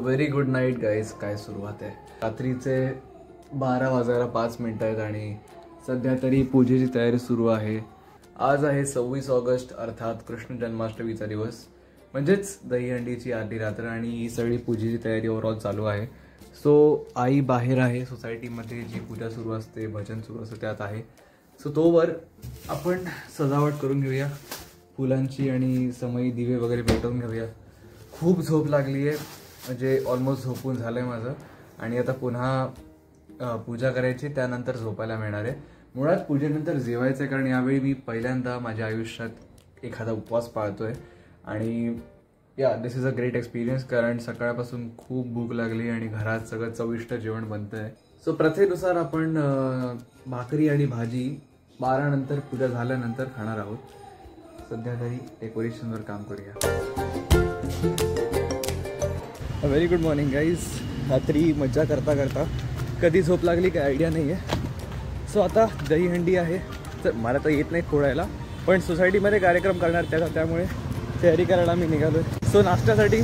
Very good night guys. काय सुरुवात आहे, रात्रीचे 12 वाजायला 5 मिनिटं आहेत आणि सध्या तरी पूजेची तयारी सुरू आहे. आज आहे 26 ऑगस्ट अर्थात कृष्ण जन्माष्टमीचा दिवस, म्हणजेच दहीहंडीची आधी रात्र आणि ही सगळी पूजेची तयारी ओव्हरऑल चालू आहे. सो आई बाहेर आहे, सोसायटीमध्ये जी पूजा सुरू असते, भजन सुरू असतं त्यात आहे. सो तोवर आपण सजावट करून घेऊया फुलांची आणि समई दिवे वगैरे पेटवून घेऊया. खूप झोप लागली आहे, म्हणजे ऑलमोस्ट झोपून झालं आहे माझं आणि आता पुन्हा पूजा करायची, त्यानंतर झोपायला मिळणार आहे. मुळात पूजेनंतर जेवायचं आहे, कारण यावेळी मी पहिल्यांदा माझ्या आयुष्यात एखादा उपवास पाळतो आहे आणि दिस इज अ ग्रेट एक्सपिरियन्स, कारण सकाळपासून खूप भूक लागली आणि घरात सगळं चविष्ट जेवण बनतं आहे. सो प्रथेनुसार आपण भाकरी आणि भाजी 12 नंतर पूजा झाल्यानंतर खाणार आहोत. सध्या तरी डेकोरेशनवर काम करूया. Very good morning guys. रात्री मज्जा करता करता कधी झोप लागली काय आयडिया नाही आहे. सो आता दहीहंडी आहे, तर मला तर येत नाही फोडायला, पण सोसायटीमध्ये कार्यक्रम करणार त्यामुळे तयारी करायला मी निघालो आहे. सो नाश्त्यासाठी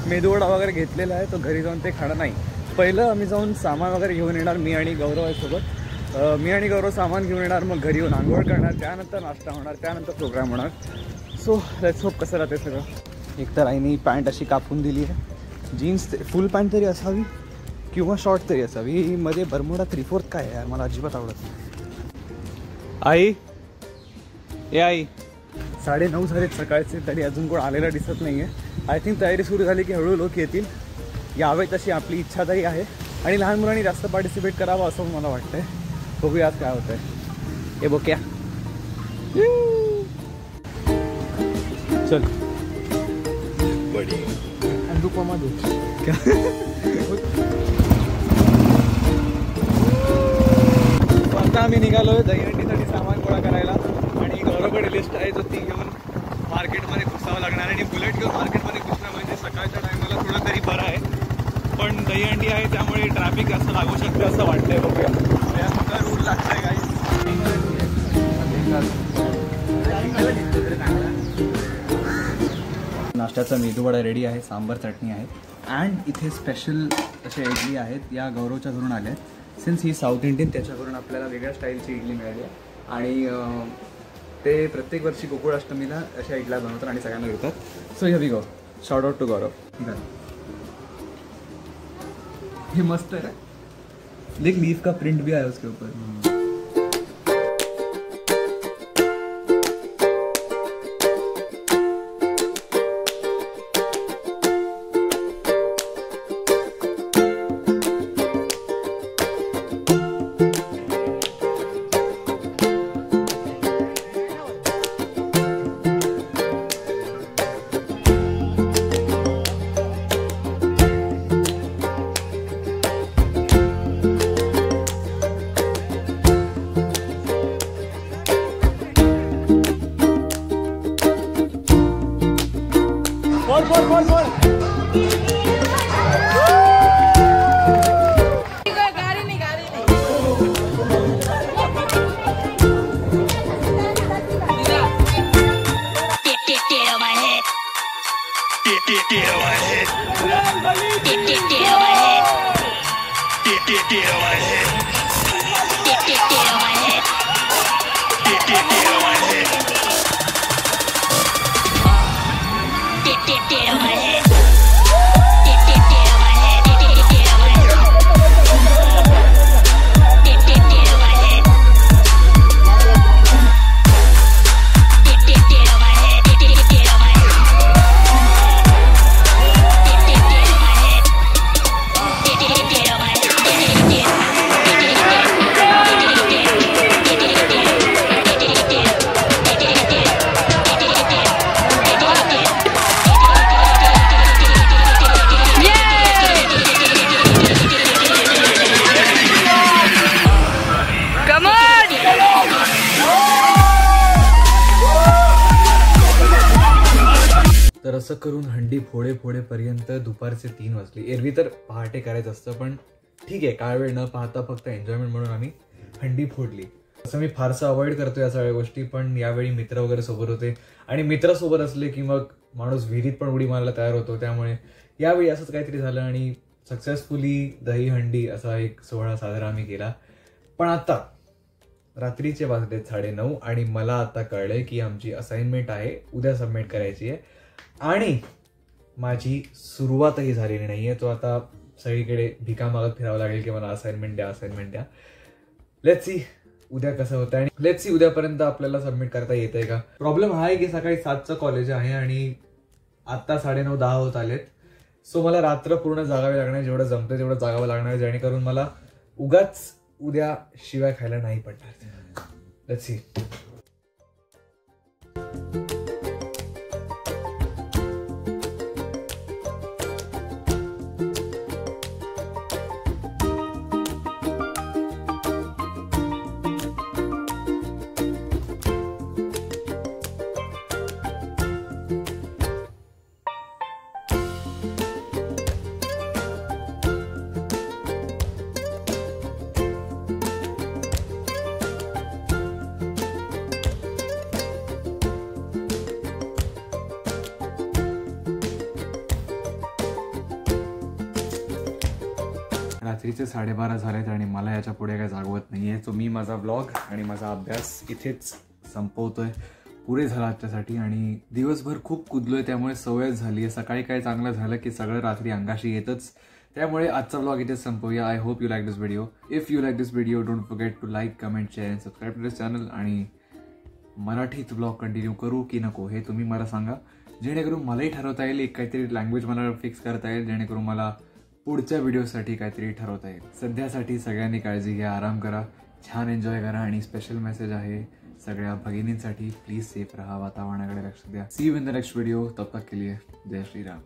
मेदूवडा वगैरे घेतलेला आहे, तो घरी जाऊन ते खाणं नाही. पहिलं आम्ही जाऊन सामान वगैरे घेऊन येणार, मी आणि गौरव आहे सोबत. मी आणि गौरव सामान घेऊन येणार, मग घरी येऊन आंघोळ करणार, त्यानंतर नाश्ता होणार, त्यानंतर प्रोग्राम होणार. सो लेट्स होप कसं राहते सगळं. एकतर आईने पॅन्ट अशी कापून दिली आहे, जीन्स फुल पॅन्ट तरी असावी किंवा शॉर्ट तरी असावी, मध्ये बरमुडा 3/4 काय आहे यार, मला अजिबात आवडत नाही. आई आई 9:30 झालेत सकाळचे, तरी अजून कोण आलेला दिसत नाही आहे. आय थिंक तयारी सुरू झाली की हळूहळू लोक येतील, यावे तशी आपली इच्छा तरी आहे आणि लहान मुलांनी जास्त पार्टिसिपेट करावं असं मला वाटतंय. बघूया आज काय होतंय. हे बोक्या चल बडी अंदुपामध्ये क्या आता आम्ही निघालोय दहीहंडीसाठी सामान गोळा करायला आणि गौरवकडे लिस्ट आहे, जो ती घेऊन मार्केटमध्ये घुसावं लागणार. आणि बुलेट घेऊन मार्केटमध्ये घुसणं म्हणजे सकाळच्या टायमाला थोडं तरी बरं आहे, पण दहीहंडी आहे त्यामुळे ट्रॅफिक जास्त लागू शकते असं वाटतंय. बघूया सगळं रूल लागतंय काही. नाश्त्याचा मेदूवडा रेडी आहे, सांबार चटणी आहे अँड इथे स्पेशल अशा इडली आहेत, या गौरवच्या घरून आल्या आहेत. सिन्स ही साऊथ इंडियन, त्याच्याकडून आपल्याला वेगळ्या स्टाईलची इडली मिळाली आहे आणि ते प्रत्येक वर्षी गोकुळाष्टमीला अशा इडल्या बनवतात आणि सगळ्यांना देतात. So here we go. Shout out to Gaurav. ये मस्त है, देख लीफ का प्रिंट भी आया उसके ऊपर. तर असं करून हंडी फोडेपर्यंत दुपारचे 3 वाजले. एरवी तर पहाटे करायचं असतं, पण ठीक आहे, काय वेळ न पाहता फक्त एन्जॉयमेंट म्हणून आम्ही हंडी फोडली. असं मी फारसं अवॉइड करतो या सगळ्या गोष्टी, पण यावेळी मित्र वगैरे सोबत होते आणि मित्र सोबत असले की मग माणूस विहिरीत पण उडी मारायला तयार होतो, त्यामुळे यावेळी असंच काहीतरी झालं आणि सक्सेसफुली दहीहंडी असा एक सोहळा साजरा आम्ही केला. पण आता रात्रीचे वाजलेत 9:30 आणि मला आता कळलंय की आमची असाइनमेंट आहे, उद्या सबमिट करायची आहे आणि माझी सुरुवातही झालेली नाहीये. तो आता सगळीकडे भिका मागत फिरावं लागेल की मला असाइनमेंट द्या. लेट्स सी उद्या कसं होतं आणि लेट्स सी उद्यापर्यंत आपल्याला सबमिट करता येतंय का. प्रॉब्लेम हा आहे की सकाळी 7चं कॉलेज आहे आणि आता 9:30-10 होत आलेत. सो मला रात्र पूर्ण जागावे लागणार, जेवढं जमतं तेवढं जागावं लागणार, जेणेकरून मला उगाच उद्या शिवाय खायला नाही पडणार. Let's see. रात्रीचे 12:30 झालेत आणि मला याच्या पुढे काय जागवत नाहीये. सो मी माझा व्लॉग आणि माझा अभ्यास इथेच संपवतोय. पुरे झाला आजच्यासाठी आणि दिवसभर खूप कुदलोय, त्यामुळे सवय झाली आहे. सकाळी काय चांगलं झालं की सगळं रात्री अंगाशी येतच. त्यामुळे आजचा व्लॉग इथेच संपवूया. I hope you like this video. If you like this video don't forget to like, comment, share and subscribe to this channel. आणि मराठीत व्लॉग कंटिन्यू करू की नको हे तुम्ही मला सांगा, जेणेकरून मलाही ठरवता येईल. एक काहीतरी लँग्वेज मला फिक्स करता येईल, जेणेकरून मला पुढच्या व्हिडिओसाठी काहीतरी ठरवता येईल. सध्यासाठी सगळ्यांनी काळजी घ्या, आराम करा, छान एन्जॉय करा. आणि स्पेशल मेसेज आहे सगळ्या भगिनींसाठी, प्लीज सेफ रहा, वातावरणाकडे लक्ष द्या. See you in the next video. तब तक के लिए जय श्री राम.